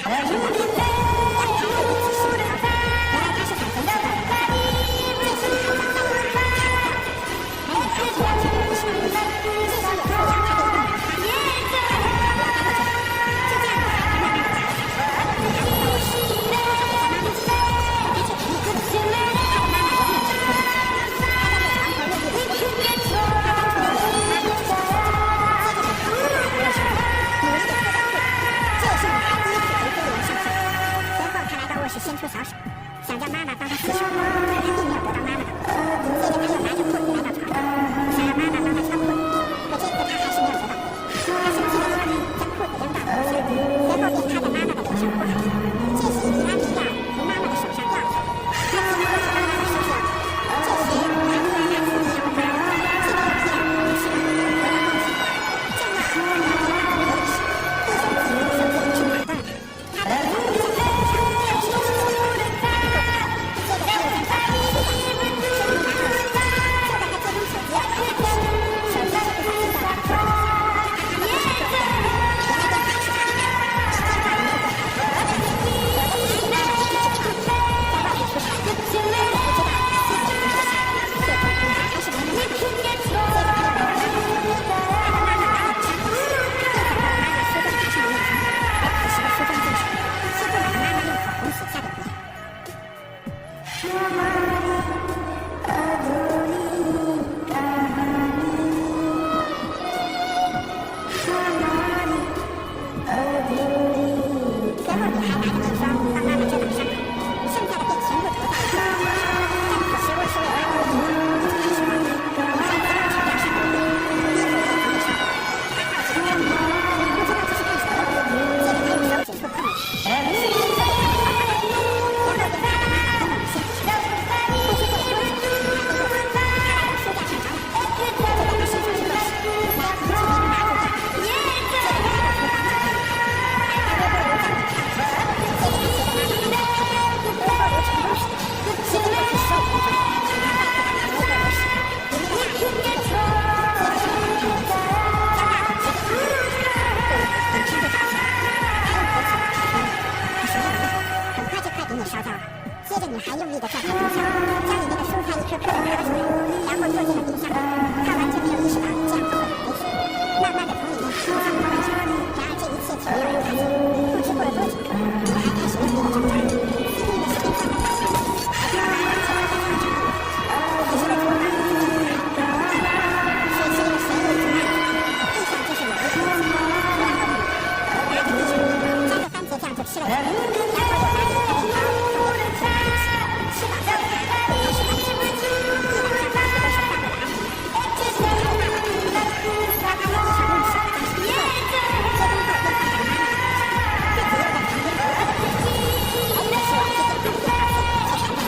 孩子身上是的，但是他有一次失误，原来他是很分析的，这些孩子在哪儿？没有孩子完全没有意识到这些，这些有后仰，他可以用他，不要待会知道，就这样的孩子慢慢的长大，他看到我是，他给他妈妈讲，而且很有特点，他的妈妈永远掌控着他，他在那黄河落地的时候，他当初的妈妈就是说，接着很长的大河的时候，努力的喝到吐，这也是女孩第一次为飞人上课。随后他来到卧室伸出小手，想叫妈妈帮他洗手，可他并没有得到妈妈的捧，接着他又拿着裤子来到床头，想让妈妈帮他穿裤子，可这次他还是没有得到，他生气的一把将裤子扔到了地上，随后便趴在妈妈的脸上哭喊着，这时提拉米亚从妈妈的手上掉下来，他急忙握住妈妈的手说，这时他突然拿起一条花，记得有一天我是得到梦想，正要和他了解妈妈的历史，弟兄姊妹的手机铃声打断了他，他的头在脚上，他只有是手机，接着他又在床上睡觉，手机拿到了手机，就在他接通手机要打开的时候，手机却不小心掉到了桌子上，他当时就原来电话是他的，是电话里面的我的电话，我的是妈妈一直的在外面出差，我不知道妻子已经多想，最终女孩还是没能拿到手机，接着他又拿到妈妈的手机，他的妈妈打了3封信，并且到了妈妈书桌台上的那封，而此时的书中记载是不满妈妈用口红写下的语言。随后女孩拿着面霜帮妈妈遮挡伤口，剩下的便全部投在了桌子上，但此时卧室里的灯已经开始黄了，女孩急忙去掉伤口，衣服也早已烧掉，她好奇的看着妈妈，不知道这是干什么，接着她用手指触碰了，是妈妈的头发，然后便看到妈妈温暖的心。不知过了多久，女孩回过头，她来到书架上找奶杯，就在她身上去落时，奶瓶从一个马桶掉下来，接着她到厨房找奶杯，而微波炉在那跳着，接着她随着妈妈的奶开微波炉成功使用，10分钟后所有工作人员从她到处打开微波炉时，里面的大奶已经沸腾了，接着是妈妈开了水，将大桶直接放进去，马上就着起来，她用火起把它关了，她什么也没说，很快就快给你烧焦了。接着女孩用力地转开冰箱，将里面的蔬菜一颗颗地拿出来，然后坐进了冰箱里，她完全没有意识到这样做会很危险，慢慢地从里面吐上了外墙，然而这一切体面为她做，不知过了多久，女孩开始用力地挣扎，肆意地使劲向她打开，而她的妈妈却还在床上努力，此时的厨房已经变得一团乱，水池里水也已经漫了，地上就是有一层油渍，然后女孩拿着地上的面包沾着番茄酱就吃了起来，然后又拿着一块面包放在桌子上吃饱之后，她开始完全不自己，地板上到处都是饭后的阿姨，这时她的爸爸跑进来了，她在地上用手将手机扣了，接通后便放在了妈妈的桌上，自己又在旁边不断地对着手机，而这时手机电话的电话线却传到了桌子上，她用力一抓，桌子上的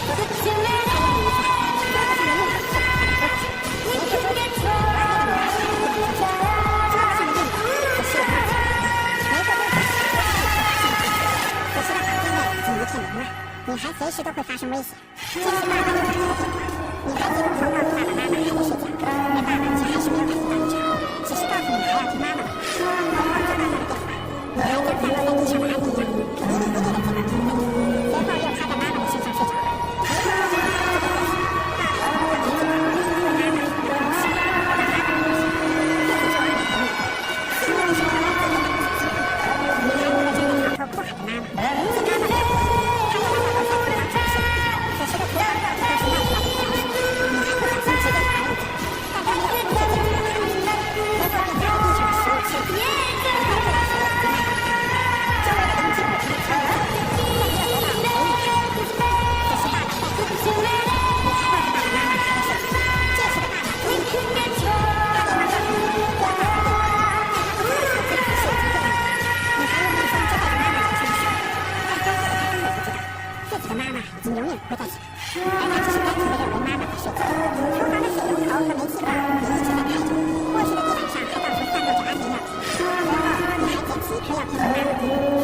木板却打在了桌子上，随着桌子而那个女孩把电话放下，桌子上的电脑则失了报警，没过多久，她又却发现了自己，此时的房间内已经一片凌乱，女孩随时都会发生危险。这时爸爸又打来了电话，女孩急忙告诉爸爸妈妈还在睡觉，而爸爸却还是没有反应到异常，只是告诉女孩要听妈妈的话，然后就挂断了电话。女孩将散落在地上的阿姨一样，一粒一粒地捡到床位，随后又趴在妈妈的身上睡着了。没过多久，就在这时，爸爸从电话里接到了问妈妈有没有东西，当妈妈的回答是自己就在里面，肆虐的是传来自己的手机，女孩捂着站在床头哭喊着妈妈，听妈妈的口吻，她又来到楼下厨房尝试，此时的厨房到处都是乱七八糟的调料，女孩不小心直接踩了一脚，但她没有立刻检查到她的手机，随后便拿着地上的食物吃了起来，很快这道食物已经卖完了，周围的邻居不停地敲门，但没有得到回应的回答。此时爸爸再次回来了，女孩告诉爸爸妈妈还在睡觉，这时的爸爸终于明白了，他连忙告诉女孩不要打扰对方，但他不知道手机里的是已经对了。女孩用面霜遮盖着妈妈脸上的水，但最后的她根本不知道自己的妈妈已经永远不会再醒，而她只是单纯的认为妈妈在睡觉。厨房的水龙头和煤气罐也一直在开着，卧室的地板上还到处散落着安眠药片，随后女孩捡起一颗药片问妈妈，